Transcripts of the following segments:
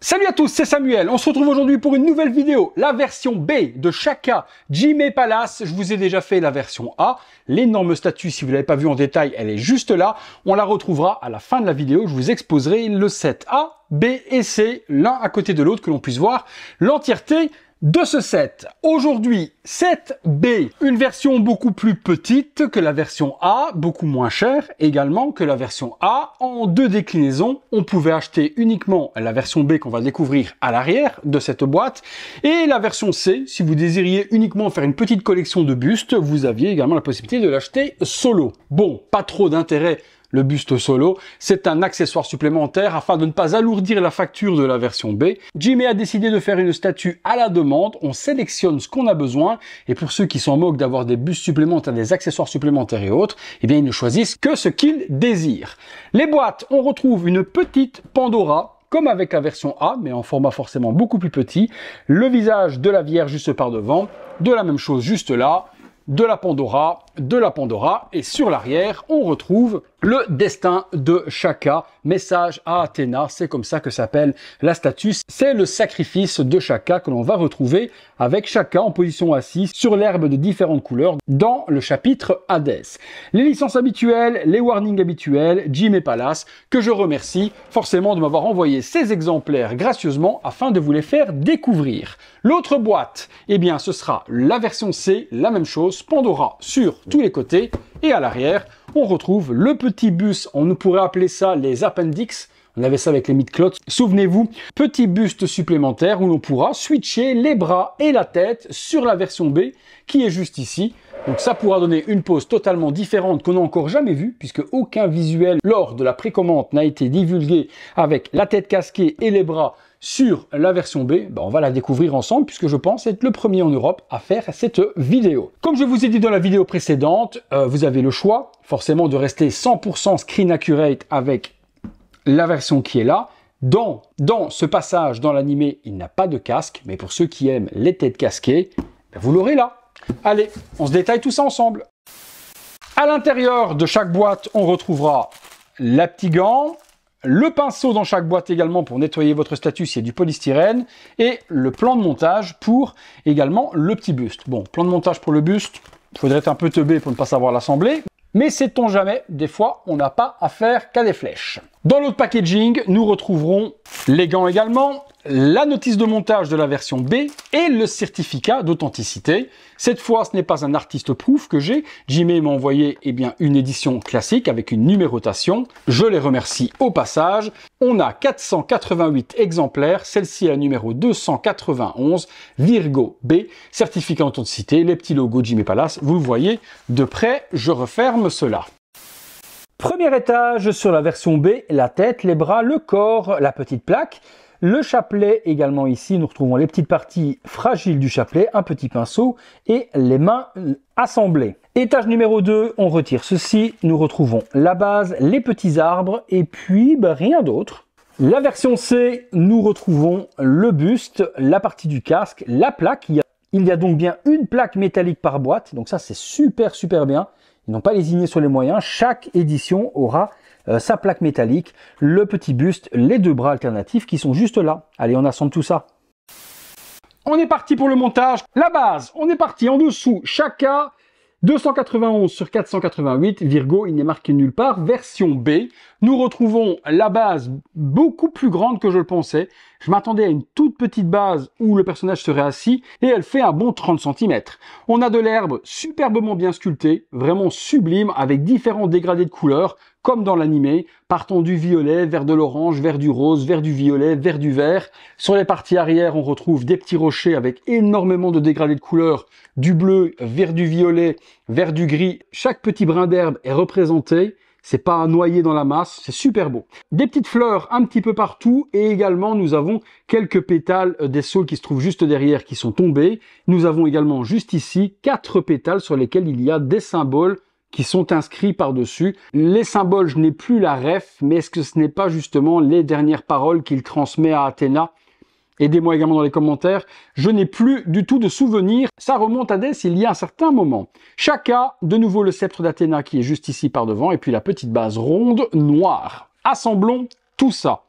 Salut à tous, c'est Samuel. On se retrouve aujourd'hui pour une nouvelle vidéo, la version B de Shaka Jimé Palace. Je vous ai déjà fait la version A. L'énorme statue, si vous ne l'avez pas vu en détail, elle est juste là. On la retrouvera à la fin de la vidéo. Je vous exposerai le set A, B et C, l'un à côté de l'autre, que l'on puisse voir l'entièreté de ce set. Aujourd'hui, set B, une version beaucoup plus petite que la version A, beaucoup moins chère également que la version A, en deux déclinaisons. On pouvait acheter uniquement la version B qu'on va découvrir à l'arrière de cette boîte, et la version C, si vous désiriez uniquement faire une petite collection de bustes, vous aviez également la possibilité de l'acheter solo. Bon, pas trop d'intérêt. Le buste solo, c'est un accessoire supplémentaire afin de ne pas alourdir la facture de la version B. Jimé a décidé de faire une statue à la demande. On sélectionne ce qu'on a besoin et pour ceux qui s'en moquent d'avoir des bustes supplémentaires, des accessoires supplémentaires et autres, eh bien ils ne choisissent que ce qu'ils désirent. Les boîtes, on retrouve une petite Pandora, comme avec la version A, mais en format forcément beaucoup plus petit. Le visage de la Vierge juste par devant, de la même chose juste là, de la Pandora, et sur l'arrière, on retrouve le destin de Shaka, message à Athéna, c'est comme ça que s'appelle la statue. C'est le sacrifice de Shaka que l'on va retrouver avec Shaka en position assise sur l'herbe de différentes couleurs dans le chapitre Hadès. Les licences habituelles, les warnings habituels, Jimé Palace, que je remercie forcément de m'avoir envoyé ces exemplaires gracieusement afin de vous les faire découvrir. L'autre boîte, eh bien ce sera la version C, la même chose, Pandora sur tous les côtés, et à l'arrière, on retrouve le petit buste, on pourrait appeler ça les appendix, on avait ça avec les mid-clots, souvenez-vous, petit buste supplémentaire où l'on pourra switcher les bras et la tête sur la version B qui est juste ici. Donc ça pourra donner une pose totalement différente qu'on n'a encore jamais vue, puisque aucun visuel lors de la précommande n'a été divulgué avec la tête casquée et les bras sur la version B. On va la découvrir ensemble, puisque je pense être le premier en Europe à faire cette vidéo. Comme je vous ai dit dans la vidéo précédente, vous avez le choix, forcément, de rester 100% screen accurate avec la version qui est là. Dans ce passage, dans l'animé, il n'a pas de casque, mais pour ceux qui aiment les têtes casquées, vous l'aurez là. Allez, on se détaille tout ça ensemble. À l'intérieur de chaque boîte, on retrouvera la petite gant, le pinceau dans chaque boîte également pour nettoyer votre statue s'il y a du polystyrène, et le plan de montage pour également le petit buste. Bon, plan de montage pour le buste, il faudrait être un peu teubé pour ne pas savoir l'assembler, mais sait-on jamais, des fois on n'a pas affaire qu'à des flèches. Dans l'autre packaging, nous retrouverons les gants également, la notice de montage de la version B et le certificat d'authenticité. Cette fois, ce n'est pas un artist proof que j'ai. Jimé m'a envoyé une édition classique avec une numérotation. Je les remercie au passage. On a 488 exemplaires. Celle-ci est la numéro 291, Virgo B, certificat d'authenticité, les petits logos Jimé Palace. Vous le voyez de près, je referme cela. Premier étage sur la version B, la tête, les bras, le corps, la petite plaque. Le chapelet également ici, nous retrouvons les petites parties fragiles du chapelet, un petit pinceau et les mains assemblées. Étage numéro 2, on retire ceci, nous retrouvons la base, les petits arbres et puis rien d'autre. La version C, nous retrouvons le buste, la partie du casque, la plaque. Il y a donc bien une plaque métallique par boîte, donc ça c'est super bien. Ils n'ont pas lésiné sur les moyens, chaque édition aura sa plaque métallique, le petit buste, les deux bras alternatifs qui sont juste là. Allez, on assemble tout ça. On est parti pour le montage. La base, on est parti en dessous. Shaka 291 sur 488, Virgo, il n'est marqué nulle part. Version B, nous retrouvons la base beaucoup plus grande que je le pensais. Je m'attendais à une toute petite base où le personnage serait assis et elle fait un bon 30 cm. On a de l'herbe superbement bien sculptée, vraiment sublime, avec différents dégradés de couleurs, comme dans l'animé, partant du violet, vers de l'orange, vers du rose, vers du violet, vers du vert. Sur les parties arrière, on retrouve des petits rochers avec énormément de dégradés de couleurs, du bleu vers du violet, vers du gris. Chaque petit brin d'herbe est représenté. C'est pas noyé dans la masse, c'est super beau. Des petites fleurs un petit peu partout et également nous avons quelques pétales des saules qui se trouvent juste derrière qui sont tombés. Nous avons également juste ici 4 pétales sur lesquels il y a des symboles qui sont inscrits par-dessus. Les symboles, je n'ai plus la ref, mais est-ce que ce n'est pas justement les dernières paroles qu'il transmet à Athéna? Aidez-moi également dans les commentaires. Je n'ai plus du tout de souvenirs. Ça remonte à Hadès il y a un certain moment. Shaka, de nouveau le sceptre d'Athéna qui est juste ici par devant, et puis la petite base ronde noire. Assemblons tout ça.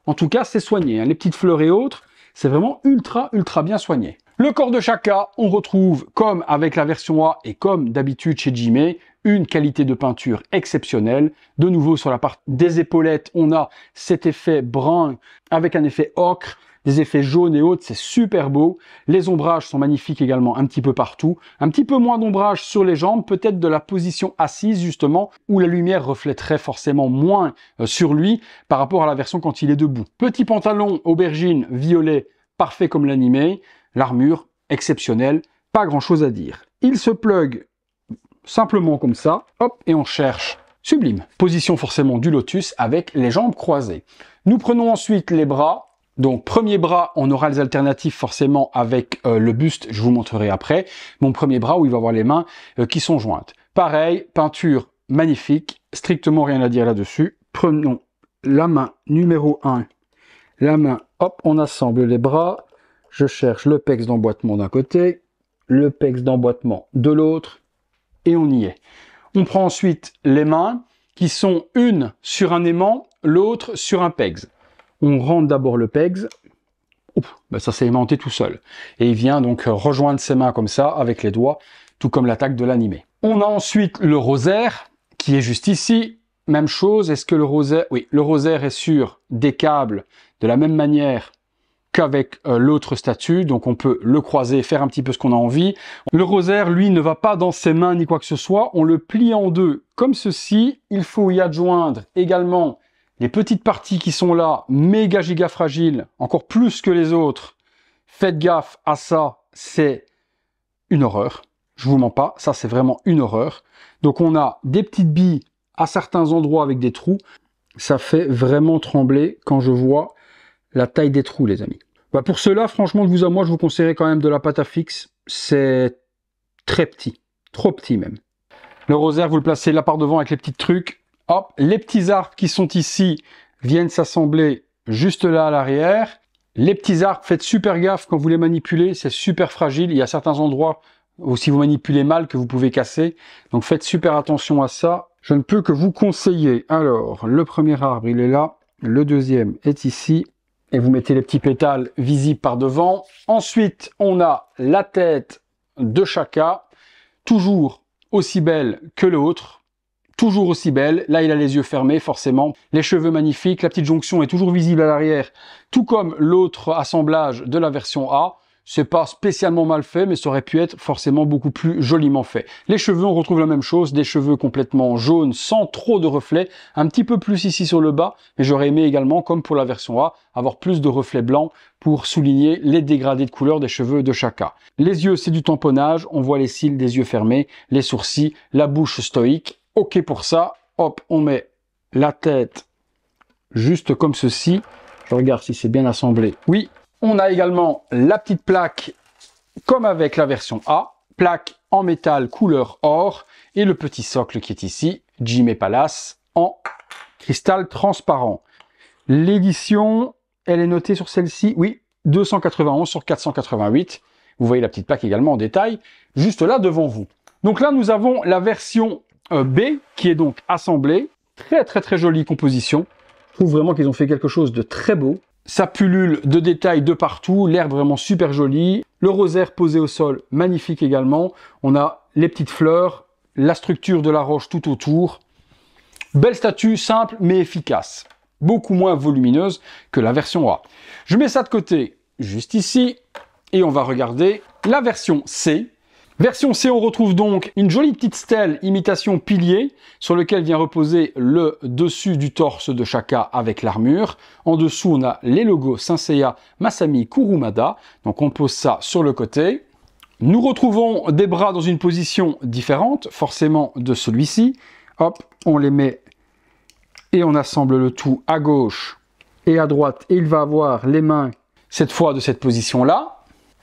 En tout cas, c'est soigné. Hein. Les petites fleurs et autres, c'est vraiment ultra bien soigné. Le corps de Chaka, on retrouve, comme avec la version A et comme d'habitude chez Jimé, une qualité de peinture exceptionnelle. De nouveau, sur la partie des épaulettes, on a cet effet brun avec un effet ocre, des effets jaunes et autres, c'est super beau. Les ombrages sont magnifiques également un petit peu partout. Un petit peu moins d'ombrage sur les jambes, peut-être de la position assise justement, où la lumière reflèterait forcément moins sur lui par rapport à la version quand il est debout. Petit pantalon aubergine violet, parfait comme l'animé. L'armure, exceptionnelle, pas grand chose à dire. Il se plug simplement comme ça, hop, et on cherche sublime. Position forcément du lotus avec les jambes croisées. Nous prenons ensuite les bras. Donc, premier bras, on aura les alternatives forcément avec le buste, je vous montrerai après. Mon premier bras où il va avoir les mains qui sont jointes. Pareil, peinture magnifique, strictement rien à dire là-dessus. Prenons la main numéro 1, la main, hop, on assemble les bras. Je cherche le pex d'emboîtement d'un côté, le pex d'emboîtement de l'autre, et on y est. On prend ensuite les mains qui sont une sur un aimant, l'autre sur un pegs. On rentre d'abord le pegs, ben ça s'est aimanté tout seul. Et il vient donc rejoindre ses mains comme ça, avec les doigts, tout comme l'attaque de l'animé. On a ensuite le rosaire, qui est juste ici. Même chose, est-ce que le rosaire... Oui, le rosaire est sur des câbles de la même manière qu'avec l'autre statue, donc on peut le croiser, faire un petit peu ce qu'on a envie. Le rosaire, lui, ne va pas dans ses mains ni quoi que ce soit, on le plie en deux comme ceci. Il faut y adjoindre également les petites parties qui sont là, méga giga fragiles, encore plus que les autres. Faites gaffe à ça, c'est une horreur. Je vous mens pas, ça c'est vraiment une horreur. Donc on a des petites billes à certains endroits avec des trous. Ça fait vraiment trembler quand je vois la taille des trous, les amis. Bah pour cela, franchement, de vous à moi, je vous conseillerais quand même de la pâte à fixe. C'est très petit, trop petit même. Le rosaire, vous le placez là par devant avec les petits trucs. Hop, les petits arbres qui sont ici viennent s'assembler juste là à l'arrière. Les petits arbres, faites super gaffe quand vous les manipulez, c'est super fragile. Il y a certains endroits où si vous manipulez mal que vous pouvez casser. Donc faites super attention à ça. Je ne peux que vous conseiller. Alors, le premier arbre, il est là. Le deuxième est ici. Et vous mettez les petits pétales visibles par devant. Ensuite, on a la tête de Chaka, toujours aussi belle que l'autre. Toujours aussi belle. Là, il a les yeux fermés, forcément. Les cheveux magnifiques. La petite jonction est toujours visible à l'arrière. Tout comme l'autre assemblage de la version A. C'est pas spécialement mal fait, mais ça aurait pu être forcément beaucoup plus joliment fait. Les cheveux, on retrouve la même chose. Des cheveux complètement jaunes, sans trop de reflets. Un petit peu plus ici sur le bas. Mais j'aurais aimé également, comme pour la version A, avoir plus de reflets blancs pour souligner les dégradés de couleur des cheveux de Chaka. Les yeux, c'est du tamponnage. On voit les cils des yeux fermés, les sourcils, la bouche stoïque. Ok pour ça, hop, on met la tête juste comme ceci. Je regarde si c'est bien assemblé. Oui, on a également la petite plaque comme avec la version A. Plaque en métal couleur or. Et le petit socle qui est ici, Jimé Palace, en cristal transparent. L'édition, elle est notée sur celle-ci, oui, 291 sur 488. Vous voyez la petite plaque également en détail, juste là devant vous. Donc là, nous avons la version B, qui est donc assemblée. Très jolie composition. Je trouve vraiment qu'ils ont fait quelque chose de très beau. Ça pullule de détails de partout, l'herbe vraiment super jolie. Le rosaire posé au sol, magnifique également. On a les petites fleurs, la structure de la roche tout autour. Belle statue, simple mais efficace. Beaucoup moins volumineuse que la version A. Je mets ça de côté, juste ici, et on va regarder la version C. Version C, on retrouve donc une jolie petite stèle imitation pilier sur lequel vient reposer le dessus du torse de Chaka avec l'armure. En dessous, on a les logos Saint Seiya, Masami, Kurumada. Donc on pose ça sur le côté. Nous retrouvons des bras dans une position différente, forcément de celui-ci. Hop, on les met et on assemble le tout à gauche et à droite. Et il va avoir les mains, cette fois de cette position-là.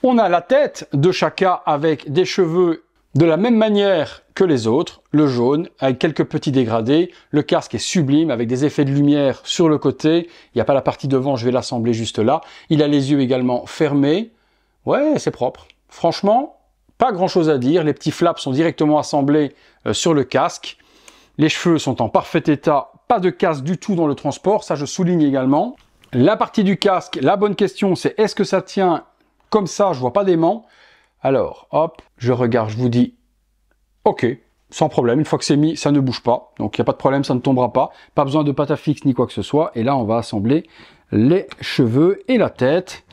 On a la tête de Chaka avec des cheveux de la même manière que les autres, le jaune, avec quelques petits dégradés. Le casque est sublime, avec des effets de lumière sur le côté. Il n'y a pas la partie devant, je vais l'assembler juste là. Il a les yeux également fermés. Ouais, c'est propre. Franchement, pas grand-chose à dire. Les petits flaps sont directement assemblés sur le casque. Les cheveux sont en parfait état. Pas de casse du tout dans le transport, ça je souligne également. La partie du casque, la bonne question, c'est est-ce que ça tient comme ça? Je vois pas d'aimant. Alors, hop, je regarde, je vous dis, ok, sans problème. Une fois que c'est mis, ça ne bouge pas. Donc, il n'y a pas de problème, ça ne tombera pas. Pas besoin de pâte à fixe ni quoi que ce soit. Et là, on va assembler les cheveux et la tête.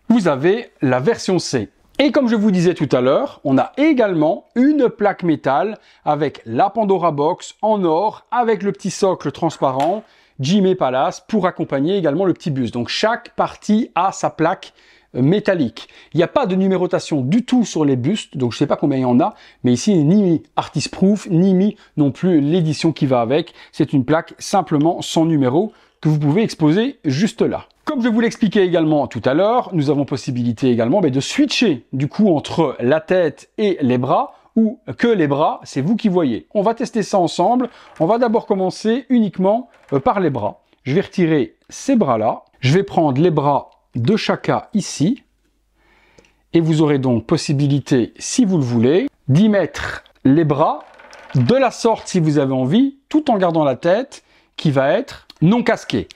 Vous avez la version C. Et comme je vous disais tout à l'heure, on a également une plaque métal avec la Pandora Box en or, avec le petit socle transparent, Jimé Palace, pour accompagner également le petit buste. Donc chaque partie a sa plaque métallique. Il n'y a pas de numérotation du tout sur les bustes, donc je ne sais pas combien il y en a, mais ici, ni Artist Proof, ni mis non plus l'édition qui va avec. C'est une plaque simplement sans numéro que vous pouvez exposer juste là. Comme je vous l'expliquais également tout à l'heure, nous avons possibilité également de switcher du coup entre la tête et les bras, ou que les bras, c'est vous qui voyez. On va tester ça ensemble. On va d'abord commencer uniquement par les bras. Je vais retirer ces bras-là. Je vais prendre les bras de chacun ici. Et vous aurez donc possibilité, si vous le voulez, d'y mettre les bras de la sorte, si vous avez envie, tout en gardant la tête qui va être non casquée.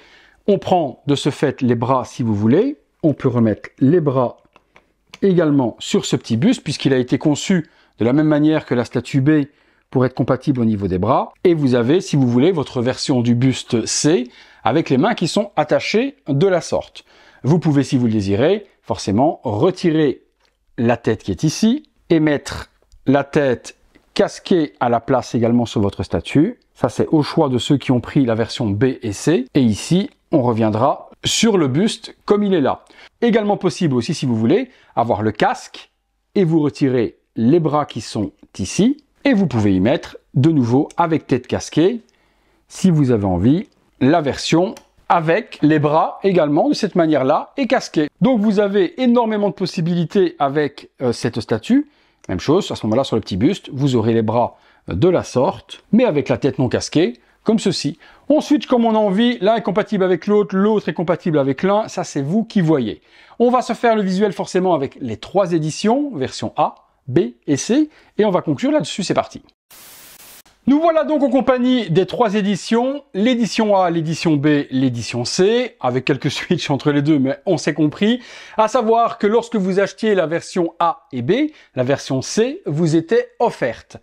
On prend de ce fait les bras si vous voulez. On peut remettre les bras également sur ce petit buste puisqu'il a été conçu de la même manière que la statue B pour être compatible au niveau des bras. Et vous avez, si vous voulez, votre version du buste C avec les mains qui sont attachées de la sorte. Vous pouvez, si vous le désirez, forcément retirer la tête qui est ici et mettre la tête casquée à la place également sur votre statue. Ça, c'est au choix de ceux qui ont pris la version B et C. Et ici, on reviendra sur le buste comme il est là. Également possible aussi, si vous voulez, avoir le casque et vous retirez les bras qui sont ici. Et vous pouvez y mettre de nouveau avec tête casquée, si vous avez envie, la version avec les bras également de cette manière-là et casqués. Donc vous avez énormément de possibilités avec cette statue. Même chose, à ce moment-là, sur le petit buste, vous aurez les bras de la sorte, mais avec la tête non casquée, comme ceci. On switch comme on a envie, l'un est compatible avec l'autre, l'autre est compatible avec l'un, ça c'est vous qui voyez. On va se faire le visuel forcément avec les 3 éditions, version A, B et C, et on va conclure là-dessus, c'est parti. Nous voilà donc en compagnie des 3 éditions, l'édition A, l'édition B, l'édition C, avec quelques switches entre les deux, mais on s'est compris. À savoir que lorsque vous achetiez la version A et B, la version C vous était offerte.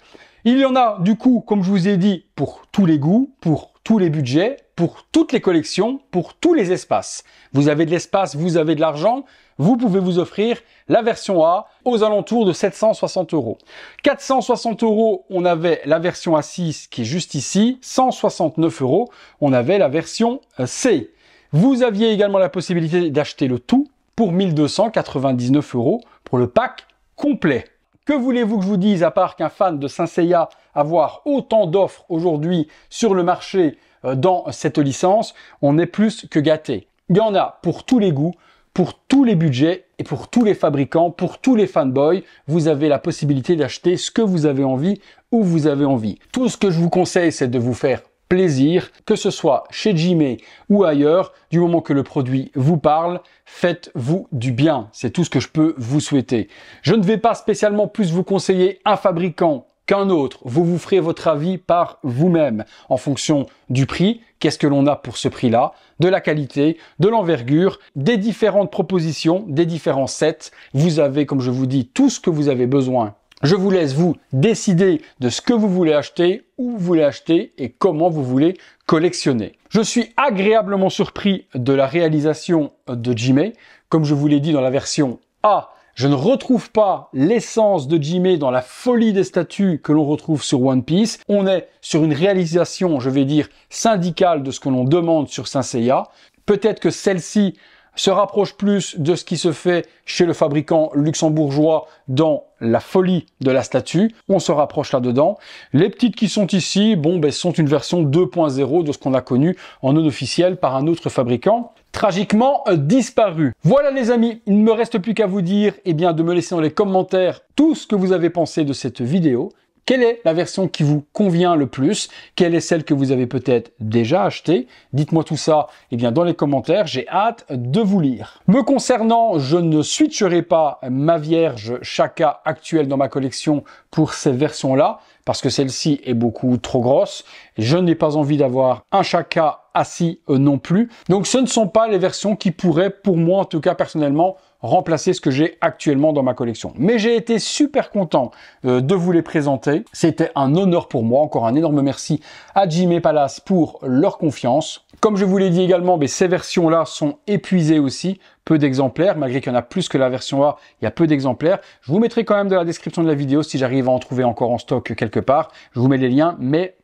Il y en a du coup, comme je vous ai dit, pour tous les goûts, pour tous les budgets, pour toutes les collections, pour tous les espaces. Vous avez de l'espace, vous avez de l'argent, vous pouvez vous offrir la version A aux alentours de 760 €. 460 €, on avait la version A6 qui est juste ici. 169 €, on avait la version C. Vous aviez également la possibilité d'acheter le tout pour 1299 € pour le pack complet. Que voulez-vous que je vous dise, à part qu'un fan de Saint Seiya avoir autant d'offres aujourd'hui sur le marché dans cette licence, on est plus que gâté. Il y en a pour tous les goûts, pour tous les budgets et pour tous les fabricants, pour tous les fanboys. Vous avez la possibilité d'acheter ce que vous avez envie, où vous avez envie. Tout ce que je vous conseille, c'est de vous faire plaisir, que ce soit chez Jimé ou ailleurs, du moment que le produit vous parle, faites-vous du bien. C'est tout ce que je peux vous souhaiter. Je ne vais pas spécialement plus vous conseiller un fabricant qu'un autre. Vous vous ferez votre avis par vous-même en fonction du prix. Qu'est-ce que l'on a pour ce prix-là? De la qualité, de l'envergure, des différentes propositions, des différents sets. Vous avez, comme je vous dis, tout ce que vous avez besoin. Je vous laisse vous décider de ce que vous voulez acheter, où vous voulez acheter et comment vous voulez collectionner. Je suis agréablement surpris de la réalisation de Jimé. Comme je vous l'ai dit dans la version A, je ne retrouve pas l'essence de Jimé dans la folie des statues que l'on retrouve sur One Piece. On est sur une réalisation, je vais dire, syndicale de ce que l'on demande sur Saint Seiya. Peut-être que celle-ci se rapproche plus de ce qui se fait chez le fabricant luxembourgeois dans la folie de la statue. On se rapproche là-dedans. Les petites qui sont ici, sont une version 2.0 de ce qu'on a connu en non officiel par un autre fabricant, tragiquement disparu. Voilà les amis, il ne me reste plus qu'à vous dire de me laisser dans les commentaires tout ce que vous avez pensé de cette vidéo. Quelle est la version qui vous convient le plus? Quelle est celle que vous avez peut-être déjà achetée? Dites-moi tout ça dans les commentaires, j'ai hâte de vous lire. Me concernant, je ne switcherai pas ma Vierge Shaka actuelle dans ma collection pour ces versions-là, parce que celle-ci est beaucoup trop grosse. Je n'ai pas envie d'avoir un Shaka assis non plus. Donc ce ne sont pas les versions qui pourraient, pour moi en tout cas personnellement, remplacer ce que j'ai actuellement dans ma collection. Mais j'ai été super content de vous les présenter. C'était un honneur pour moi. Encore un énorme merci à Jim et Palace pour leur confiance. Comme je vous l'ai dit également, ces versions-là sont épuisées aussi. Peu d'exemplaires, malgré qu'il y en a plus que la version A, il y a peu d'exemplaires. Je vous mettrai quand même dans la description de la vidéo si j'arrive à en trouver encore en stock quelque part. Je vous mets les liens, mais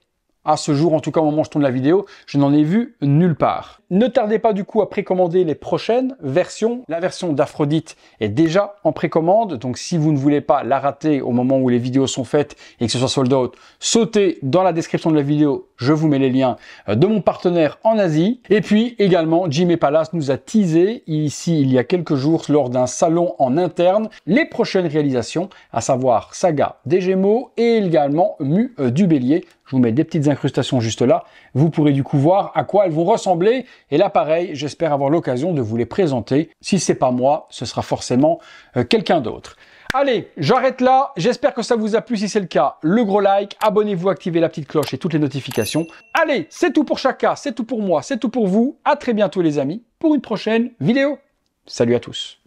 à ce jour, en tout cas au moment où je tourne la vidéo, je n'en ai vu nulle part. Ne tardez pas du coup à précommander les prochaines versions. La version d'Aphrodite est déjà en précommande, donc si vous ne voulez pas la rater au moment où les vidéos sont faites et que ce soit sold out, sautez dans la description de la vidéo, je vous mets les liens de mon partenaire en Asie. Et puis également, Jim et Palace nous a teasé ici il y a quelques jours lors d'un salon en interne les prochaines réalisations, à savoir Saga des Gémeaux et également Mu du Bélier. Je vous mets des petites incrustations juste là. Vous pourrez du coup voir à quoi elles vont ressembler. Et là, pareil, j'espère avoir l'occasion de vous les présenter. Si c'est pas moi, ce sera forcément quelqu'un d'autre. Allez, j'arrête là. J'espère que ça vous a plu. Si c'est le cas, le gros like, abonnez-vous, activez la petite cloche et toutes les notifications. Allez, c'est tout pour Chaka, c'est tout pour moi, c'est tout pour vous. À très bientôt les amis pour une prochaine vidéo. Salut à tous.